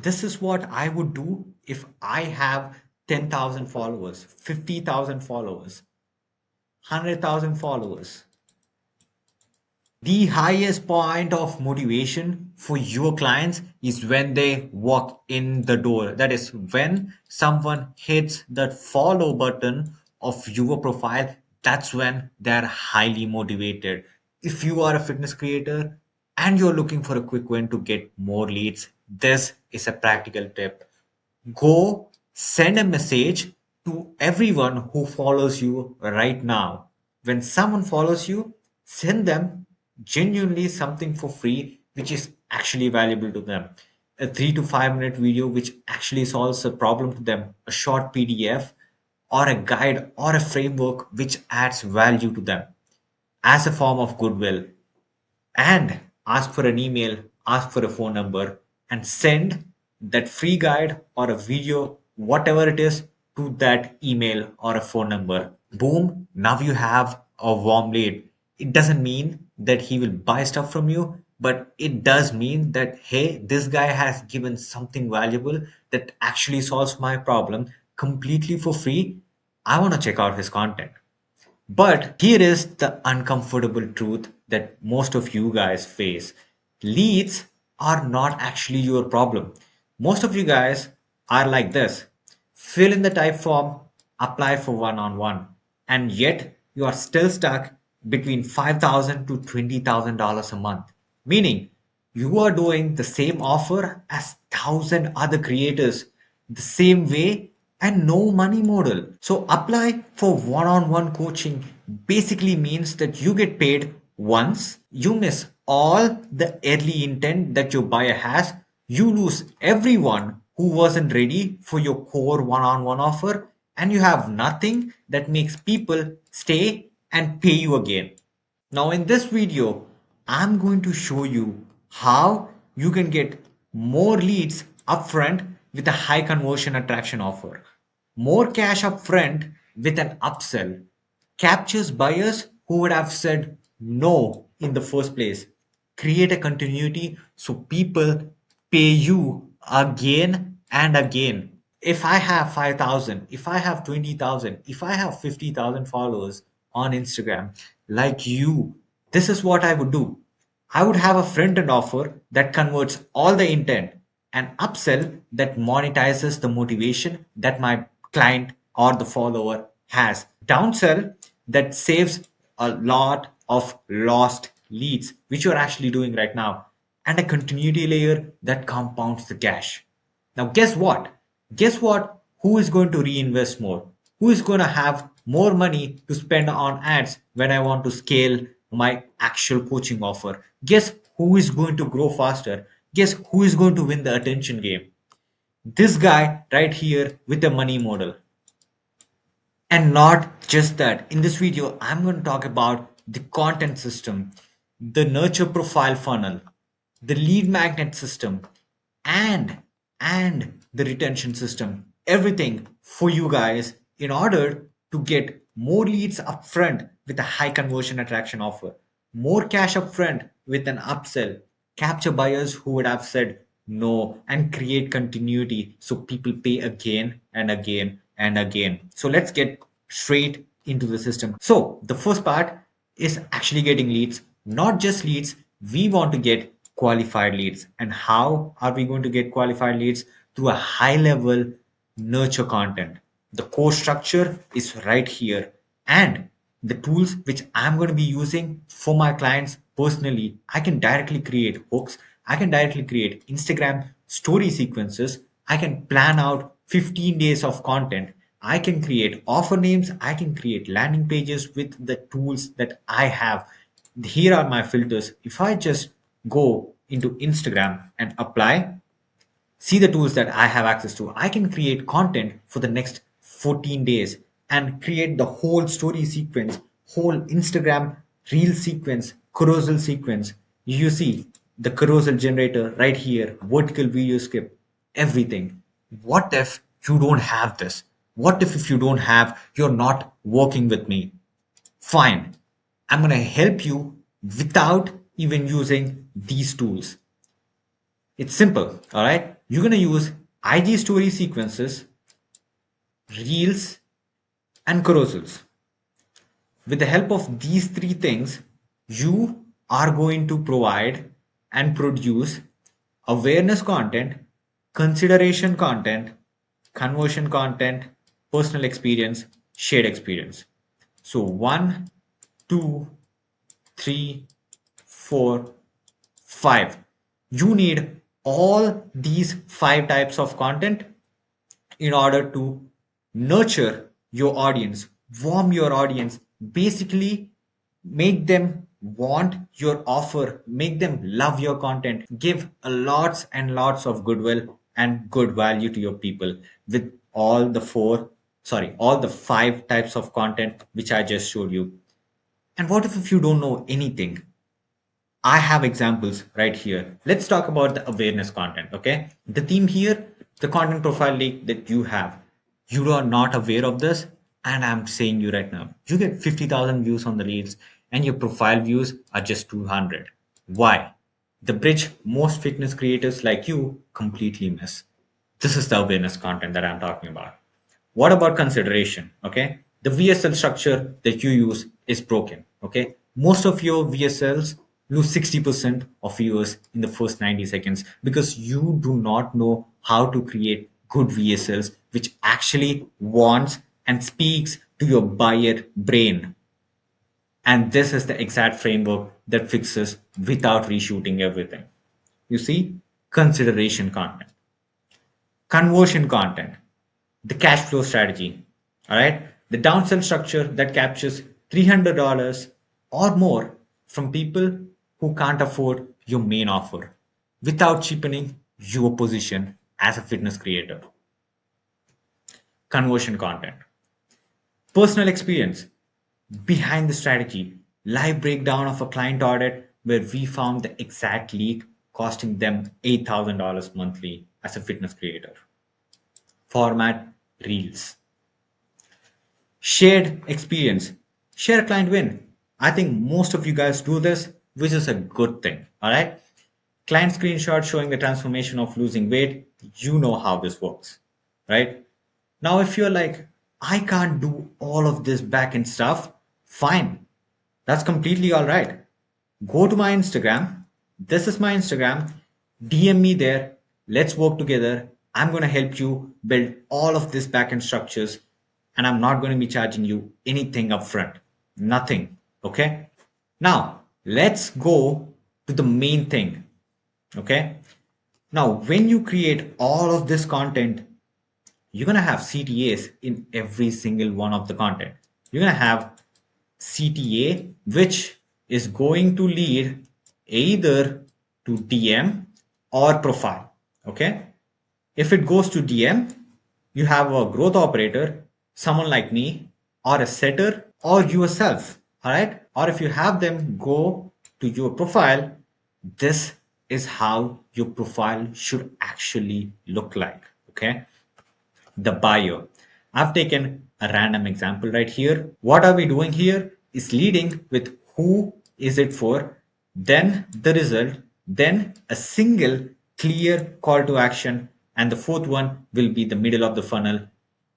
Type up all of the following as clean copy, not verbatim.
This is what I would do if I have 10,000 followers, 50,000 followers, 100,000 followers. The highest point of motivation for your clients is when they walk in the door. That is when someone hits that follow button of your profile. That's when they're highly motivated. If you are a fitness creator and you're looking for a quick win to get more leads, this is a practical tip. Go send a message to everyone who follows you right now. When someone follows you, send them genuinely something for free which is actually valuable to them. A 3 to 5 minute video which actually solves a problem to them, a short PDF, or a guide or a framework which adds value to them as a form of goodwill, and ask for an email, ask for a phone number, and send that free guide or a video, whatever it is, to that email or a phone number. Boom, now you have a warm lead. It doesn't mean that he will buy stuff from you, but it does mean that, hey, this guy has given something valuable that actually solves my problem completely for free. I want to check out his content. But here is the uncomfortable truth that most of you guys face. Leads are not actually your problem. Most of you guys are like this: fill in the type form, apply for one on one, and yet you are still stuck between $5,000 to $20,000 a month. Meaning, you are doing the same offer as thousand other creators the same way and no money model. So apply for one-on-one coaching basically means that you get paid once, you miss all the early intent that your buyer has, you lose everyone who wasn't ready for your core one-on-one offer, and you have nothing that makes people stay and pay you again. Now in this video, I'm going to show you how you can get more leads upfront with a high conversion attraction offer. More cash upfront with an upsell captures buyers who would have said no in the first place. Create a continuity so people pay you again and again. If I have 5,000, if I have 20,000, if I have 50,000 followers on Instagram, like you, this is what I would do. I would have a front end offer that converts all the intent, and upsell that monetizes the motivation that my client or the follower has. Downsell that saves a lot of lost leads, which you're actually doing right now, and a continuity layer that compounds the cash. Now, guess what? Guess what? Who is going to reinvest more? Who is going to have more money to spend on ads when I want to scale my actual coaching offer? Guess who is going to grow faster? Guess who is going to win the attention game? This guy right here with the money model. And not just that, in this video, I'm going to talk about the content system, the nurture profile funnel, the lead magnet system, and the retention system. Everything for you guys in order to get more leads upfront with a high conversion attraction offer, more cash upfront with an upsell, capture buyers who would have said no, and create continuity so people pay again and again and again. So let's get straight into the system. So the first part is actually getting leads, not just leads. We want to get qualified leads. And how are we going to get qualified leads? Through a high level nurture content. The core structure is right here. And the tools which I'm going to be using for my clients personally, I can directly create hooks, I can directly create Instagram story sequences, I can plan out 15 days of content, I can create offer names, I can create landing pages with the tools that I have. Here are my filters. If I just go into Instagram and apply, see the tools that I have access to. I can create content for the next 14 days and create the whole story sequence, whole Instagram reel sequence, carousel sequence. You see the carousel generator right here, vertical video script, everything. What if you don't have this? What if you don't have, you're not working with me? Fine. I'm going to help you without even using these tools. It's simple, all right? You're going to use IG story sequences, reels, and carousels. With the help of these three things, you are going to provide and produce awareness content, consideration content, conversion content, personal experience, shared experience. So, one, two, three, four, five. You need all these five types of content in order to nurture your audience, warm your audience, basically make them want your offer, make them love your content, give a lots and lots of goodwill and good value to your people with all the five types of content which I just showed you. And what if you don't know anything? I have examples right here. Let's talk about the awareness content. Okay. The theme here, the content profile leak that you have. You are not aware of this, and I'm saying you right now. You get 50,000 views on the reels, and your profile views are just 200. Why? The bridge most fitness creators like you completely miss. This is the awareness content that I'm talking about. What about consideration? Okay. The VSL structure that you use is broken. Okay. Most of your VSLs lose 60% of viewers in the first 90 seconds because you do not know how to create good VSLs which actually wants and speaks to your buyer brain. And this is the exact framework that fixes without reshooting everything. You see, consideration content, conversion content, the cash flow strategy. All right. The downsell structure that captures $300 or more from people who can't afford your main offer without cheapening your position as a fitness creator. Conversion content, personal experience behind the strategy, live breakdown of a client audit where we found the exact leak costing them $8,000 monthly as a fitness creator. Format reels. Shared experience. Share a client win. I think most of you guys do this, which is a good thing. All right. Client screenshot showing the transformation of losing weight. You know how this works, right? Now, if you're like, I can't do all of this back end stuff, fine. That's completely all right. Go to my Instagram. This is my Instagram. DM me there. Let's work together. I'm going to help you build all of this backend structures, and I'm not going to be charging you anything upfront. Nothing. Okay. Now, let's go to the main thing. Okay. Now, when you create all of this content, you're going to have CTAs in every single one of the content. You're going to have CTA, which is going to lead either to DM or profile. Okay. If it goes to DM, you have a growth operator, someone like me, or a setter, or yourself. All right. Or if you have them go to your profile, this is how your profile should actually look like. Okay. The buyer. I've taken a random example right here. What are we doing here is leading with who is it for, then the result, then a single clear call to action, and the fourth one will be the middle of the funnel,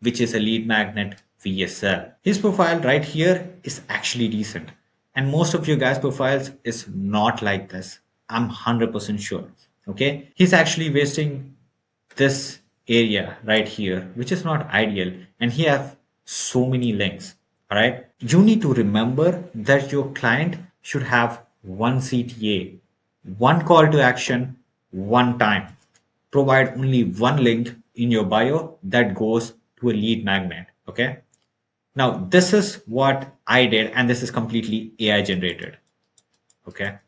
which is a lead magnet VSL. His profile right here is actually decent. And most of your guys' profiles is not like this. I'm 100% sure. Okay. He's actually wasting this area right here, which is not ideal, and he have so many links. All right, you need to remember that your client should have one CTA, one call to action, one time. Provide only one link in your bio that goes to a lead magnet. Okay. Now this is what I did, and this is completely AI generated. Okay.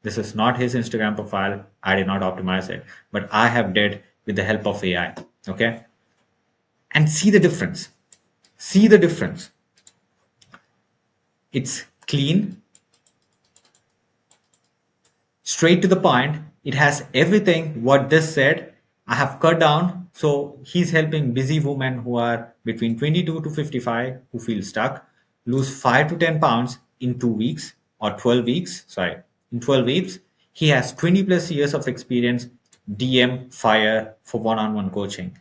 This is not his Instagram profile. I did not optimize it, but I have did with the help of AI. Okay. And see the difference. See the difference. It's clean, straight to the point. It has everything what this said. I have cut down. So he's helping busy women who are between 22 to 55 who feel stuck lose 5 to 10 pounds in 2 weeks or 12 weeks. Sorry, in 12 weeks. He has 20 plus years of experience DM fire for one-on-one coaching,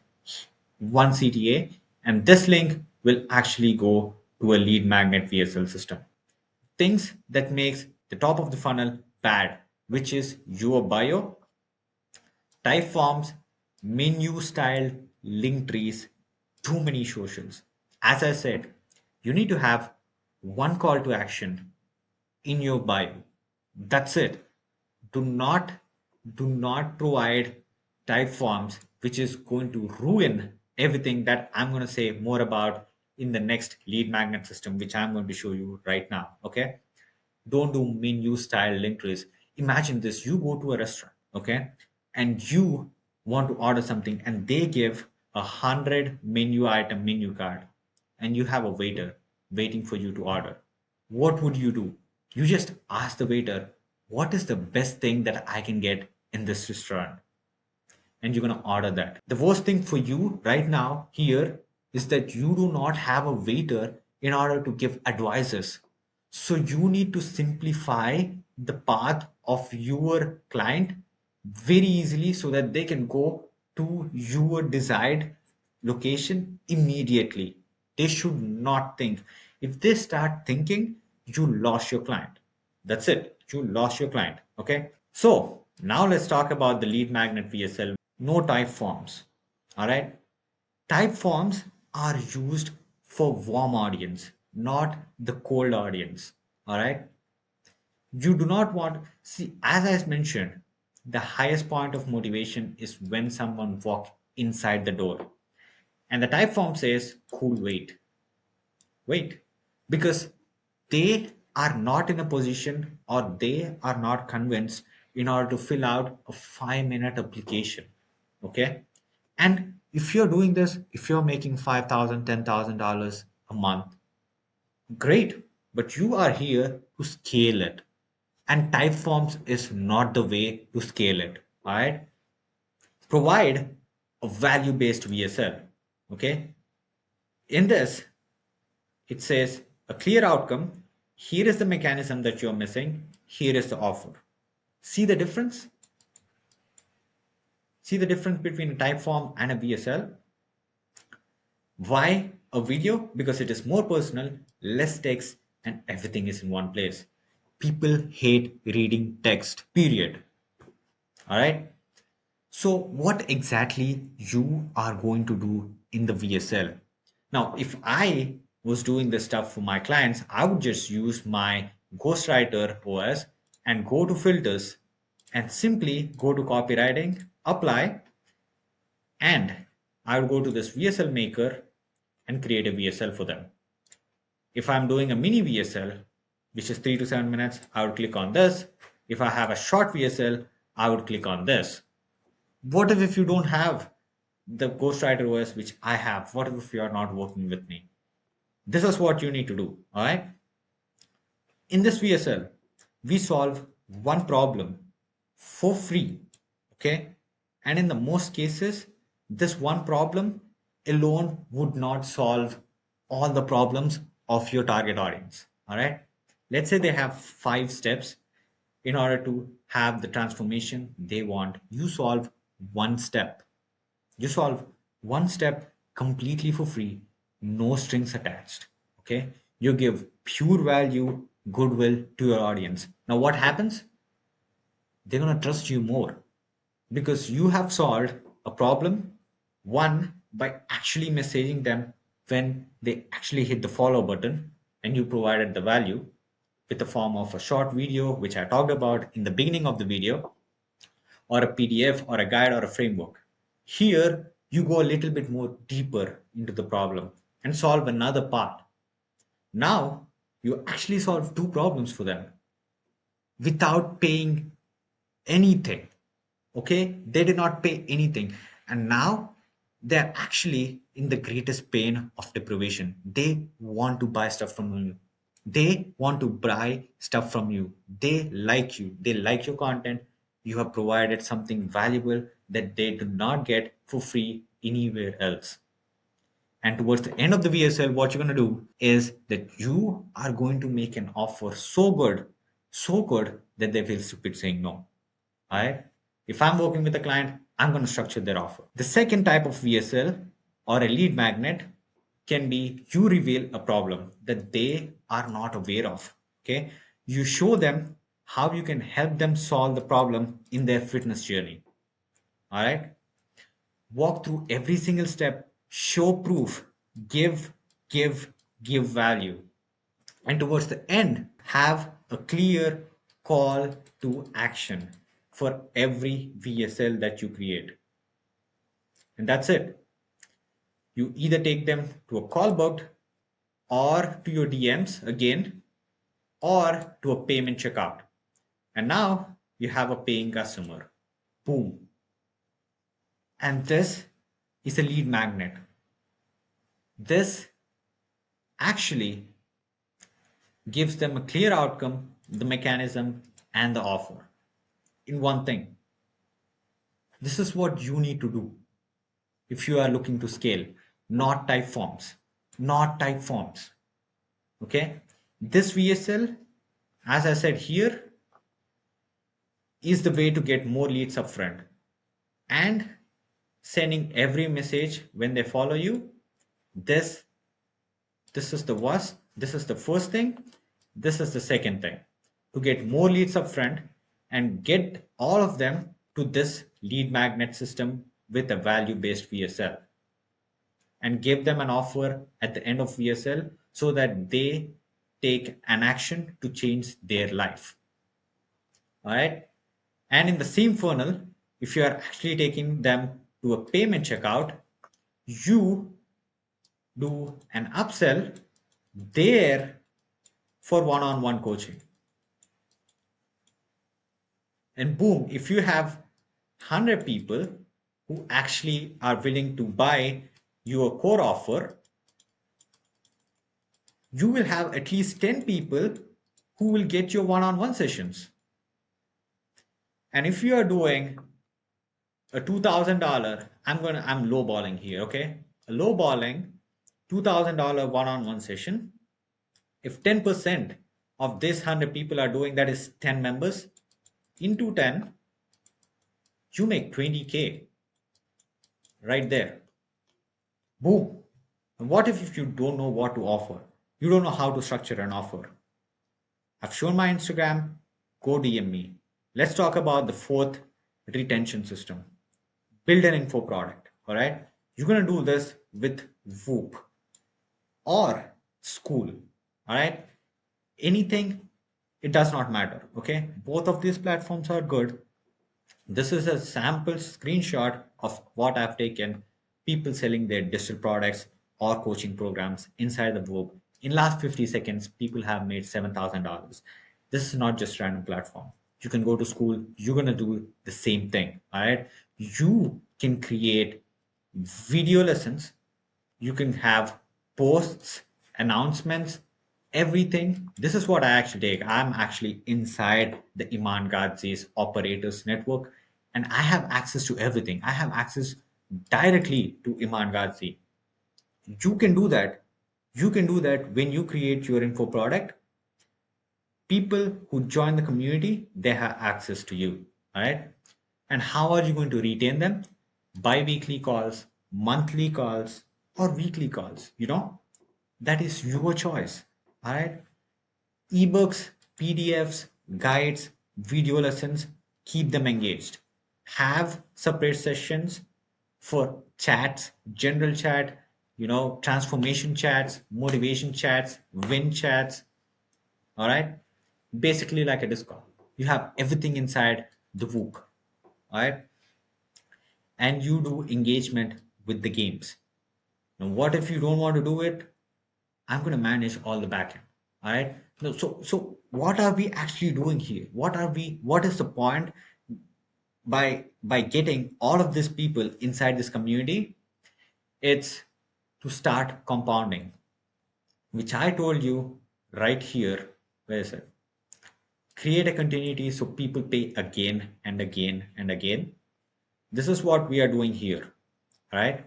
one CTA, and this link will actually go to a lead magnet VSL system. Things that makes the top of the funnel bad, which is your bio, type forms, menu style, link trees, too many socials. As I said, you need to have one call to action in your bio. That's it. Do not do not provide type forms which is going to ruin everything that I'm going to say more about in the next lead magnet system, which I'm going to show you right now. Okay, don't do menu style link trees. Imagine this: you go to a restaurant, okay, and you want to order something, and they give 100 menu item menu card, and you have a waiter waiting for you to order. What would you do? You just ask the waiter, what is the best thing that I can get in this restaurant? And you're going to order that. The worst thing for you right now here is that you do not have a waiter in order to give advices. So you need to simplify the path of your client very easily so that they can go to your desired location immediately. They should not think. If they start thinking, you lost your client. That's it. You lost your client. Okay. So now let's talk about the lead magnet VSL. No type forms. All right. Type forms are used for warm audience, not the cold audience. All right. You do not want, see, as I mentioned, the highest point of motivation is when someone walk inside the door. And the type form says, cool, wait, because they are not in a position or they are not convinced in order to fill out a 5-minute application. Okay. And if you're doing this, if you're making 5,000, $10,000 a month, great. But you are here to scale it. And type forms is not the way to scale it. All right. Provide a value based VSL. Okay. In this, it says a clear outcome. Here is the mechanism that you're missing. Here is the offer. See the difference? See the difference between a type form and a VSL? Why a video? Because it is more personal, less text, and everything is in one place. People hate reading text, period. All right. So, what exactly you are going to do in the VSL? Now, if I was doing this stuff for my clients, I would just use my Ghostwriter OS and go to filters and simply go to copywriting, apply, and I would go to this VSL maker and create a VSL for them. If I'm doing a mini VSL, which is 3 to 7 minutes, I would click on this. If I have a short VSL, I would click on this. What if you don't have the Ghostwriter OS, which I have? What if you are not working with me? This is what you need to do. All right. In this VSL, we solve one problem for free. Okay. And in the most cases, this one problem alone would not solve all the problems of your target audience. All right. Let's say they have 5 steps in order to have the transformation they want. You solve one step. You solve one step completely for free, no strings attached. Okay. You give pure value, goodwill to your audience. Now, what happens? They're going to trust you more because you have solved a problem, one, by actually messaging them when they actually hit the follow button, and you provided the value with the form of a short video, which I talked about in the beginning of the video, or a PDF or a guide or a framework. Here, you go a little bit more deeper into the problem and solve another part. Now, you actually solve 2 problems for them without paying anything. Okay, they did not pay anything, and now they're actually in the greatest pain of deprivation. They want to buy stuff from you, they want to buy stuff from you, they like you, they like your content. You have provided something valuable that they do not get for free anywhere else. And towards the end of the VSL, what you're going to do is that you are going to make an offer so good that they feel stupid saying no. All right. If I'm working with a client, I'm going to structure their offer. The second type of VSL or a lead magnet can be you reveal a problem that they are not aware of. Okay. You show them how you can help them solve the problem in their fitness journey. All right. Walk through every single step, show proof, give, give, give value. And towards the end, have a clear call to action for every VSL that you create. And that's it. You either take them to a call booked or to your DMs again or to a payment checkout. And now you have a paying customer. Boom. And this is a lead magnet. This actually gives them a clear outcome, the mechanism, and the offer in one thing. This is what you need to do if you are looking to scale, not type forms. Not type forms. Okay? This VSL, as I said here, is the way to get more leads upfront and sending every message when they follow you. This this is the worst. This is the first thing. This is the second thing. To get more leads upfront and get all of them to this lead magnet system with a value based VSL and give them an offer at the end of VSL so that they take an action to change their life. All right. And in the same funnel, if you are actually taking them to a payment checkout, you do an upsell there for one on one coaching. And boom, if you have 100 people who actually are willing to buy your core offer, you will have at least 10 people who will get your one on one sessions. And if you are doing a $2,000, I'm lowballing here, okay? A lowballing $2,000 one on one session. If 10% of this 100 people are doing, that is 10 members, into 10, you make 20K right there. Boom. And what if you don't know what to offer? You don't know how to structure an offer. I've shown my Instagram. Go DM me. Let's talk about the fourth retention system. Build an info product. All right. You're going to do this with Whoop or School. All right. Anything, it does not matter. Okay. Both of these platforms are good. This is a sample screenshot of what I've taken people selling their digital products or coaching programs inside the book. In last 50 seconds, people have made $7,000. This is not just random platform. You can go to school, you're going to do the same thing. All right. You can create video lessons, you can have posts, announcements, everything. This is what I actually take. I'm actually inside the Iman Gadzhi's operators network and I have access to everything. I have access directly to Iman Gadzhi. You can do that. You can do that when you create your info product. People who join the community, they have access to you. All right. And how are you going to retain them? Bi-weekly calls, monthly calls, or weekly calls. That is your choice. All right. Ebooks, PDFs, guides, video lessons, keep them engaged. Have separate sessions for chats, general chat, transformation chats, motivation chats, win chats. All right. Basically, like a Discord. You have everything inside the Wook. All right. And you do engagement with the games. Now, what if you don't want to do it? I'm going to manage all the backend. All right. No, so what are we actually doing here? What is the point by getting all of these people inside this community? It's to start compounding, which I told you right here. Where is it? Create a continuity so people pay again and again and again. This is what we are doing here. All right.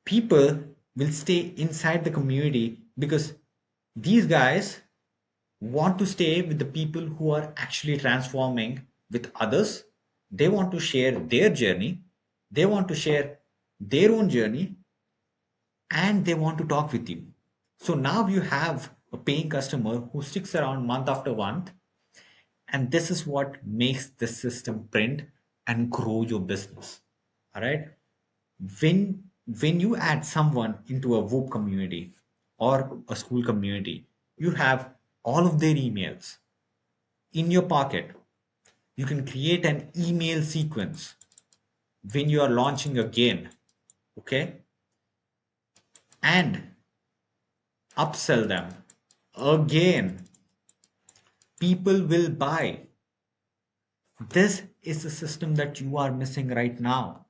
People will stay inside the community because these guys want to stay with the people who are actually transforming with others. They want to share their journey, they want to share their own journey, and they want to talk with you. So now you have a paying customer who sticks around month after month, and this is what makes the system print and grow your business. All right. When you add someone into a Whoop community or a school community, you have all of their emails in your pocket. You can create an email sequence when you are launching again, okay, and upsell them again. People will buy. This is the system that you are missing right now.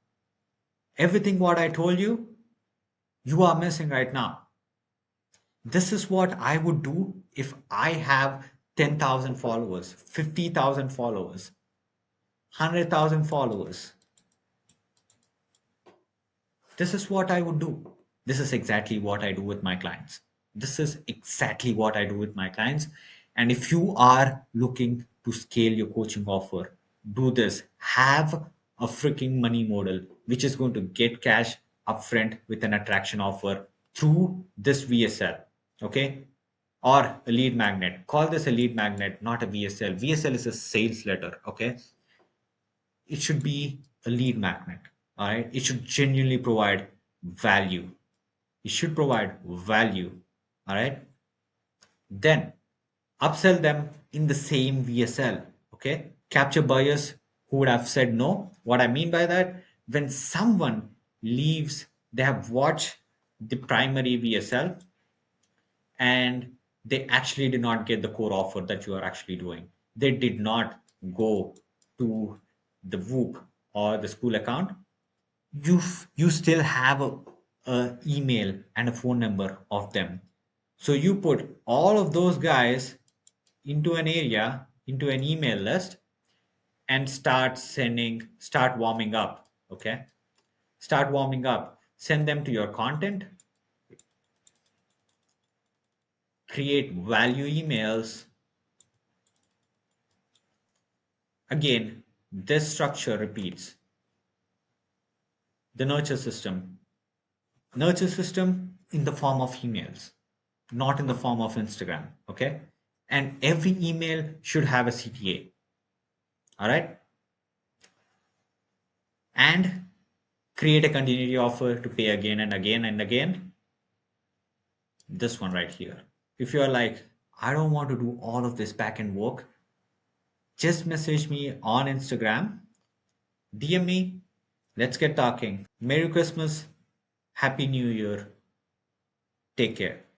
Everything what I told you, you are missing right now. This is what I would do if I have 10,000 followers, 50,000 followers, 100,000 followers. This is what I would do. This is exactly what I do with my clients. This is exactly what I do with my clients. And if you are looking to scale your coaching offer, do this. Have a freaking money model which is going to get cash upfront with an attraction offer through this VSL. Okay. Or a lead magnet. Call this a lead magnet, not a VSL. VSL is a sales letter. Okay. It should be a lead magnet. All right. It should genuinely provide value. It should provide value. All right. Then upsell them in the same VSL. Okay. Capture buyers who would have said no. What I mean by that, when someone leaves, they have watched the primary VSL and they actually did not get the core offer that you are actually doing. They did not go to the Whoop or the school account. You still have a email and a phone number of them. So you put all of those guys into an area, into an email list, and start warming up. Okay, start warming up. Send them to your content, create value emails. Again, this structure repeats. The nurture system in the form of emails, not in the form of Instagram. Okay, and every email should have a CTA. All right, and create a continuity offer to pay again and again and again. This one right here. If you're like, I don't want to do all of this back end work, just message me on Instagram, DM me, let's get talking. Merry Christmas, Happy New Year, take care.